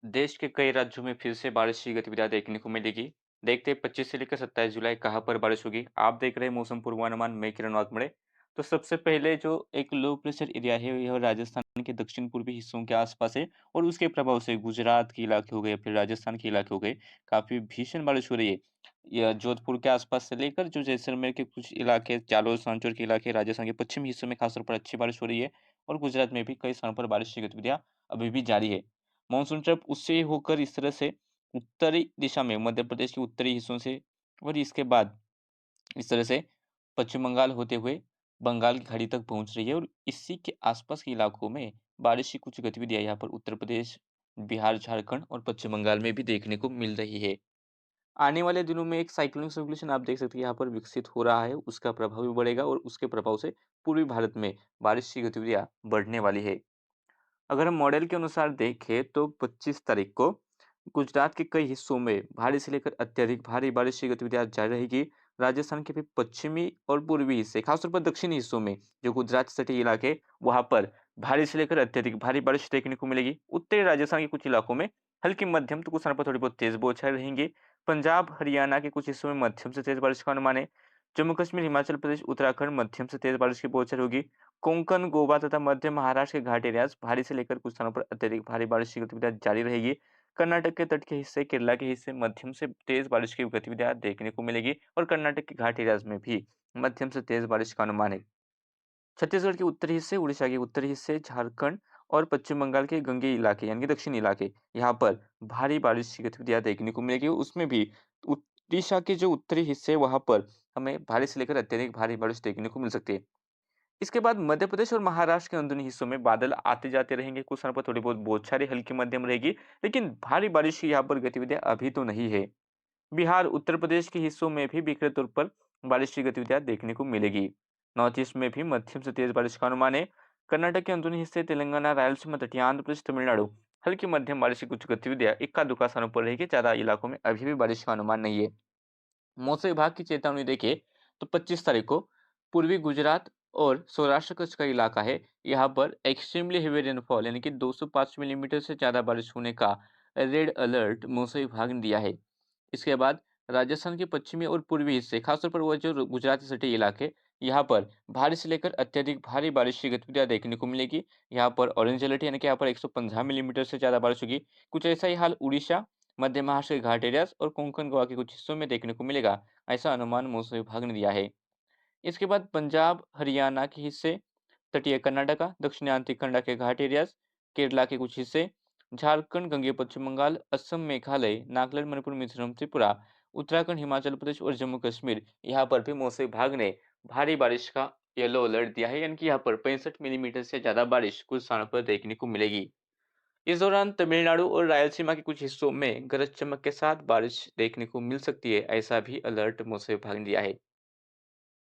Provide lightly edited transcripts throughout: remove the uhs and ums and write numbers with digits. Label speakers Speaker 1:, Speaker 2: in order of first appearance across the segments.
Speaker 1: देश के कई राज्यों में फिर से बारिश की गतिविधियां देखने को मिलेगी। देखते हैं 25 से लेकर 27 जुलाई कहाँ पर बारिश होगी। आप देख रहे हैं मौसम पूर्वानुमान, मैं किरण वाकमड़े। तो सबसे पहले जो एक लो प्रेशर एरिया है यह राजस्थान के दक्षिण पूर्वी हिस्सों के आसपास है और उसके प्रभाव से गुजरात के इलाके हो गए, फिर राजस्थान के इलाके हो गए, काफी भीषण बारिश हो रही है। यह जोधपुर के आसपास से लेकर जो जैसलमेर के कुछ इलाके, जालोर सांचौर के इलाके, राजस्थान के पश्चिमी हिस्सों में खासतौर पर अच्छी बारिश हो रही है और गुजरात में भी कई स्थानों पर बारिश की गतिविधियां अभी भी जारी है। मानसून ट्रफ उससे होकर इस तरह से उत्तरी दिशा में मध्य प्रदेश के उत्तरी हिस्सों से और इसके बाद इस तरह से पश्चिम बंगाल होते हुए बंगाल की खाड़ी तक पहुंच रही है और इसी के आसपास के इलाकों में बारिश की कुछ गतिविधियां यहाँ पर उत्तर प्रदेश, बिहार, झारखंड और पश्चिम बंगाल में भी देखने को मिल रही है। आने वाले दिनों में एक साइक्लोनिक सर्कुलेशन आप देख सकते हैं यहाँ पर विकसित हो रहा है, उसका प्रभाव भी बढ़ेगा और उसके प्रभाव से पूर्वी भारत में बारिश की गतिविधियां बढ़ने वाली है। अगर हम मॉडल के अनुसार देखें तो 25 तारीख को गुजरात के कई हिस्सों में भारी से लेकर अत्यधिक भारी बारिश की गतिविधियां जारी रहेगी। राजस्थान के भी पश्चिमी और पूर्वी हिस्से, खासतौर पर दक्षिणी हिस्सों में जो गुजरात से सटे इलाके, वहां पर भारी से लेकर अत्यधिक भारी बारिश देखने को मिलेगी। उत्तरी राजस्थान के कुछ इलाकों में हल्की मध्यम तो कुछ स्थानों पर थोड़ी बहुत तेज बौछारें रहेंगी। पंजाब हरियाणा के कुछ हिस्सों में मध्यम से तेज बारिश का अनुमान है। जम्मू कश्मीर, हिमाचल प्रदेश, उत्तराखंड मध्यम से तेज बारिश की बौछारें होगी। कोंकण, गोवा तथा मध्य महाराष्ट्र के घाटी एरियाज भारी से लेकर कुछ स्थानों पर अत्यधिक भारी बारिश की गतिविधियां जारी रहेगी। कर्नाटक के तट के हिस्से, केरला के हिस्से मध्यम से तेज बारिश की गतिविधियां देखने को मिलेगी और कर्नाटक के घाटी एरियाज में भी मध्यम से तेज बारिश का अनुमान है। छत्तीसगढ़ के उत्तरी हिस्से, उड़ीसा के उत्तरी हिस्से, झारखंड और पश्चिम बंगाल के गंगे इलाके यानी कि दक्षिणी इलाके, यहाँ पर भारी बारिश की गतिविधियां देखने को मिलेगी। उसमें भी उड़ीसा के जो उत्तरी हिस्से, वहां पर हमें भारी से लेकर अत्यधिक भारी बारिश देखने को मिल सकती है। इसके बाद मध्य प्रदेश और महाराष्ट्र के अंदरूनी हिस्सों में बादल आते जाते रहेंगे, कुछ स्थानों पर थोड़ी बहुत बौछारें हल्की मध्यम रहेगी, लेकिन भारी बारिश की यहाँ पर गतिविधियां अभी तो नहीं है। बिहार, उत्तर प्रदेश के हिस्सों में भी बिखरे तौर पर बारिश की गतिविधियां देखने को मिलेगी। नॉर्थ ईस्ट में भी मध्यम से तेज बारिश का अनुमान है। कर्नाटक के अंदरूनी हिस्से, तेलंगाना, रायलसीमा, तटीय आंध्र प्रदेश, तमिलनाडु, हल्की मध्यम बारिश की कुछ गतिविधियां इक्का दुक्का स्थानों पर रहेगी, ज्यादा इलाकों में अभी भी बारिश का अनुमान नहीं है। मौसम विभाग की चेतावनी देखें तो 25 तारीख को पूर्वी गुजरात और सौराष्ट्र कच्छ का इलाका है, यहाँ पर एक्सट्रीमली हेवी रेनफॉल यानी कि 205 मिलीमीटर से ज़्यादा बारिश होने का रेड अलर्ट मौसम विभाग ने दिया है। इसके बाद राजस्थान के पश्चिमी और पूर्वी हिस्से, खासतौर पर वो जो गुजरात से सटे इलाके, यहाँ पर भारी से लेकर अत्यधिक भारी बारिश की गतिविधियां देखने को मिलेगी। यहाँ पर ऑरेंज अलर्ट यानी कि यहाँ पर 150 मिलीमीटर से ज़्यादा बारिश होगी। कुछ ऐसा ही हाल उड़ीसा, मध्य महाराष्ट्र के घाट एरियाज और कोंकण गोवा के कुछ हिस्सों में देखने को मिलेगा, ऐसा अनुमान मौसम विभाग ने दिया है। इसके बाद पंजाब, हरियाणा के हिस्से, तटीय कर्नाटका, दक्षिणांतिक कन्नडा के घाट एरियाज, केरला के कुछ हिस्से, झारखंड, गंगे पश्चिम बंगाल, असम, मेघालय, नागालैंड, मणिपुर, मिजोरम, त्रिपुरा, उत्तराखंड, हिमाचल प्रदेश और जम्मू कश्मीर, यहाँ पर भी मौसम विभाग ने भारी बारिश का येलो अलर्ट दिया है, यानी कि यहाँ पर 65 मिलीमीटर से ज्यादा बारिश कुछ स्थानों पर देखने को मिलेगी। इस दौरान तमिलनाडु और रायलसीमा के कुछ हिस्सों में गरज चमक के साथ बारिश देखने को मिल सकती है, ऐसा भी अलर्ट मौसम विभाग ने दिया है।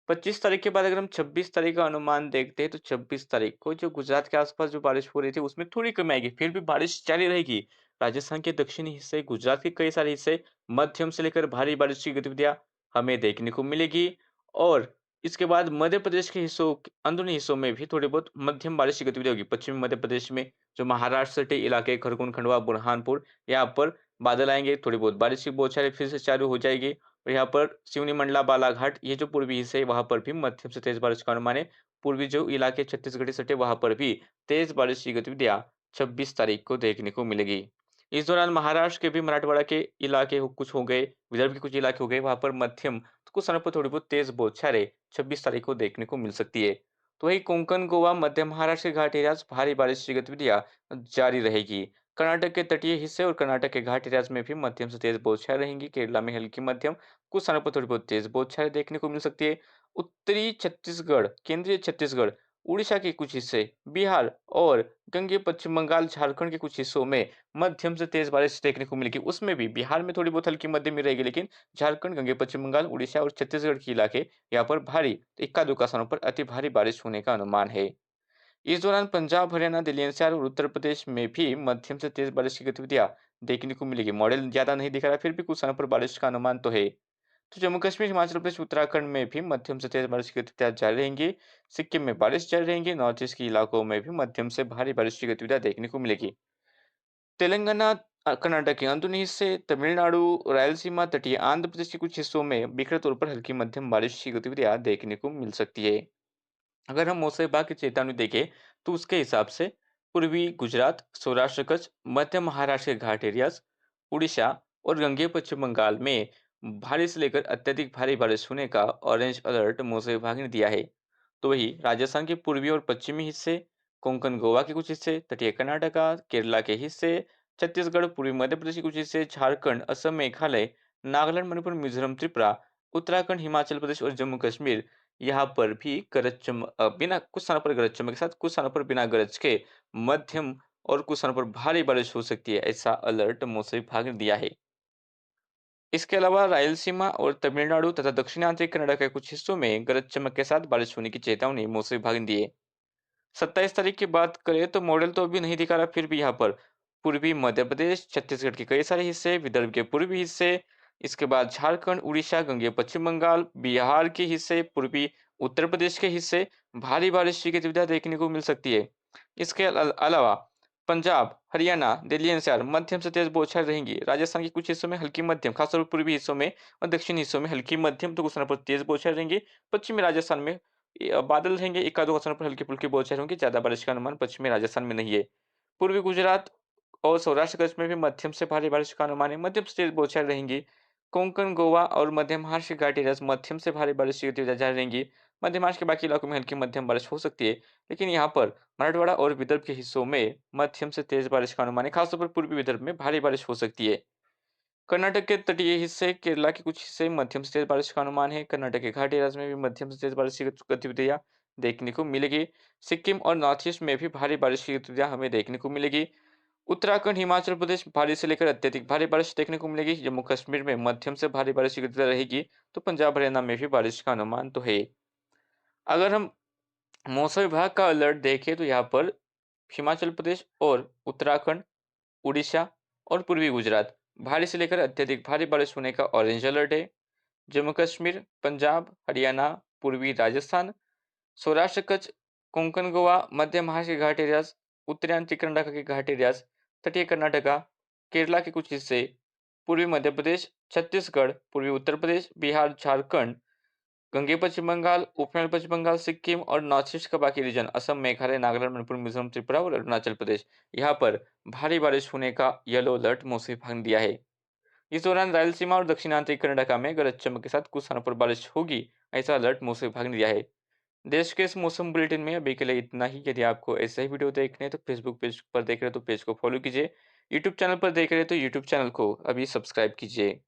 Speaker 1: 25 तारीख के बाद अगर हम 26 तारीख का अनुमान देखते हैं तो 26 तारीख को जो गुजरात के आसपास जो बारिश हो रही थी उसमें थोड़ी कमी आएगी, फिर भी बारिश जारी रहेगी। राजस्थान के दक्षिणी हिस्से, गुजरात के कई सारे हिस्से, मध्यम से लेकर भारी बारिश की गतिविधियां हमें देखने को मिलेगी और इसके बाद मध्य प्रदेश के हिस्सों, अंदरूनी हिस्सों में भी थोड़ी बहुत मध्यम बारिश की गतिविधि होगी। पश्चिमी मध्य प्रदेश में जो महाराष्ट्र सटे इलाके, खरगोन, खंडवा, बुरहानपुर, यहाँ पर बादल आएंगे, थोड़ी बहुत बारिश की बौछारें फिर से चालू हो जाएगी और यहाँ पर सिवनी, मंडला, बालाघाट, ये जो पूर्वी हिस्से है वहां पर भी मध्यम से तेज बारिश का अनुमान है। पूर्वी जो इलाके छत्तीसगढ़ से सटे वहां पर भी तेज बारिश की गतिविधियां 26 तारीख को देखने को मिलेगी। इस दौरान महाराष्ट्र के भी मराठवाड़ा के इलाके कुछ हो गए, विदर्भ के कुछ इलाके हो गए, वहां पर मध्यम तो कुछ स्थानों पर थोड़ी बहुत तेज बौछारें 26 तारीख को देखने को मिल सकती है। तो वही कोंकण, गोवा, मध्य महाराष्ट्र के घाट एरियाज भारी बारिश की गतिविधियां जारी रहेगी। कर्नाटक के तटीय हिस्से और कर्नाटक के घाट एरियाज में भी मध्यम से तेज बौछारें रहेंगी। केरला में हल्की मध्यम, कुछ स्थानों पर थोड़ी बहुत तेज बौछारें देखने को मिल सकती है। उत्तरी छत्तीसगढ़, केंद्रीय छत्तीसगढ़, उड़ीसा के कुछ हिस्से, बिहार और गंगे पश्चिम बंगाल, झारखंड के कुछ हिस्सों में मध्यम से तेज बारिश देखने को मिलेगी। उसमें भी बिहार में थोड़ी बहुत हल्की मध्यम ही रहेगी, लेकिन झारखंड, गंगे पश्चिम बंगाल, उड़ीसा और छत्तीसगढ़ के इलाके, यहाँ पर भारी, इक्का दुक्का स्थानों पर अति भारी बारिश होने का अनुमान है। इस दौरान पंजाब, हरियाणा, दिल्ली एनसीआर और उत्तर प्रदेश में भी मध्यम से तेज बारिश की गतिविधियां देखने को मिलेगी। मॉडल ज्यादा नहीं दिख रहा, फिर भी कुछ स्थानों पर बारिश का अनुमान तो है। तो जम्मू कश्मीर, हिमाचल प्रदेश, उत्तराखंड में भी मध्यम से तेज बारिश की गतिविधियां जारी रहेंगी। सिक्किम में बारिश जारी रहेंगी। नॉर्थ ईस्ट के इलाकों में भी मध्यम से भारी बारिश की गतिविधियां देखने को मिलेगी। तेलंगाना कर्नाटक के अंदरूनी हिस्से, तमिलनाडु, रायलसीमा, तटीय आंध्र प्रदेश के कुछ हिस्सों में बिखरे तौर पर हल्की मध्यम बारिश की गतिविधियां देखने को मिल सकती है। अगर हम मौसम विभाग की चेतावनी देखें तो उसके हिसाब से पूर्वी गुजरात, सौराष्ट्र कच्छ, मध्य महाराष्ट्र के घाट एरियाज, उड़ीसा और गंगे पश्चिम बंगाल में भारी से लेकर अत्यधिक भारी बारिश होने का ऑरेंज अलर्ट मौसम विभाग ने दिया है। तो वही राजस्थान के पूर्वी और पश्चिमी हिस्से, कोंकण गोवा के कुछ हिस्से, तटीय कर्नाटका, केरला के हिस्से, छत्तीसगढ़, पूर्वी मध्य प्रदेश के कुछ हिस्से, झारखंड, असम, मेघालय, नागालैंड, मणिपुर, मिजोरम, त्रिपुरा, उत्तराखंड, हिमाचल प्रदेश और जम्मू कश्मीर, यहाँ पर भी बिना कुछ स्थानों पर गरज चमक के साथ, कुछ स्थानों पर बिना गरज के मध्यम और कुछ स्थानों पर भारी बारिश हो सकती है, ऐसा अलर्ट मौसम विभाग ने दिया है। इसके अलावा रायलसीमा और तमिलनाडु तथा दक्षिणांतरी कनाडा के कुछ हिस्सों में गरज चमक के साथ बारिश होने की चेतावनी मौसम विभाग ने दी है। 27 तारीख की बात करें तो मॉडल तो अभी नहीं दिखा रहा, फिर भी यहाँ पर पूर्वी मध्य प्रदेश, छत्तीसगढ़ के कई सारे हिस्से, विदर्भ के पूर्वी हिस्से, इसके बाद झारखंड, उड़ीसा, गंगे पश्चिम बंगाल, बिहार के हिस्से, पूर्वी उत्तर प्रदेश के हिस्से भारी बारिश की गतिविधियां देखने को मिल सकती है। इसके अलावा पंजाब, हरियाणा, दिल्ली एनसीआर मध्यम से तेज बौछारें रहेंगी। राजस्थान के कुछ हिस्सों में हल्की मध्यम, खासतौर पर पूर्वी हिस्सों में और दक्षिणी हिस्सों में हल्की मध्यम तो कुछ स्थानों पर तेज बौछारें रहेंगी। पश्चिमी राजस्थान में बादल रहेंगे, एक-आध स्थानों पर हल्की-फुल्की बौछारें होंगी, ज़्यादा बारिश का अनुमान पश्चिमी राजस्थान में नहीं है। पूर्वी गुजरात और सौराष्ट्र कच्छ में भी मध्यम से भारी बारिश का अनुमान है, मध्यम से तेज बौछारें रहेंगी। कोंकण, गोवा और मध्य महाराष्ट्र के घाटी इलाके मध्यम से भारी बारिश की गतिविधियां जारी रहेंगी। मध्य महाराष्ट्र के बाकी इलाकों में हल्की मध्यम बारिश हो सकती है, लेकिन यहाँ पर मराठवाड़ा और विदर्भ के हिस्सों में मध्यम से तेज बारिश का अनुमान है, खासतौर पर पूर्वी विदर्भ में भारी बारिश हो सकती है। कर्नाटक के तटीय हिस्से, केरला के कुछ हिस्से मध्यम से तेज बारिश का अनुमान है। कर्नाटक के घाटी राज्य में भी मध्यम से तेज बारिश की गतिविधियां देखने को मिलेगी। सिक्किम और नॉर्थ ईस्ट में भी भारी बारिश की गतिविधियां हमें देखने को मिलेगी। उत्तराखंड, हिमाचल प्रदेश भारी से लेकर अत्यधिक भारी बारिश देखने को मिलेगी। जम्मू कश्मीर में मध्यम से भारी बारिश की गतिविधियां रहेगी। तो पंजाब हरियाणा में भी बारिश का अनुमान तो है। अगर हम मौसम विभाग का अलर्ट देखें तो यहाँ पर हिमाचल प्रदेश और उत्तराखंड, उड़ीसा और पूर्वी गुजरात भारी से लेकर अत्यधिक भारी बारिश होने का ऑरेंज अलर्ट है। जम्मू कश्मीर, पंजाब, हरियाणा, पूर्वी राजस्थान, सौराष्ट्र कच्छ, कोंकण गोवा, मध्य महाराष्ट्र के घाट एरियाज, उत्तरायण कर्नाटक के घाट एरियाज, तटीय कर्नाटका, केरला के कुछ हिस्से, पूर्वी मध्य प्रदेश, छत्तीसगढ़, पूर्वी उत्तर प्रदेश, बिहार, झारखंड, गंगे पश्चिम बंगाल, उपमहाद्वीप पश्चिम बंगाल, सिक्किम और नॉर्थ ईस्ट का बाकी रीजन, असम, मेघालय, नागालैंड, मणिपुर, मिजोरम, त्रिपुरा और अरुणाचल प्रदेश, यहाँ पर भारी बारिश होने का येलो अलर्ट मौसम विभाग ने दिया है। इस दौरान रायलसीमा और दक्षिणांतरी कर्नाटक में गरज चमक के साथ कुछ स्थानों पर बारिश होगी, ऐसा अलर्ट मौसम विभाग ने दिया है। देश के इस मौसम बुलेटिन में अभी के लिए इतना ही। यदि आपको ऐसे ही वीडियो देखने हैं तो फेसबुक पेज पर देख रहे हैं तो पेज को फॉलो कीजिए। यूट्यूब चैनल पर देख रहे हैं तो यूट्यूब चैनल को अभी सब्सक्राइब कीजिए।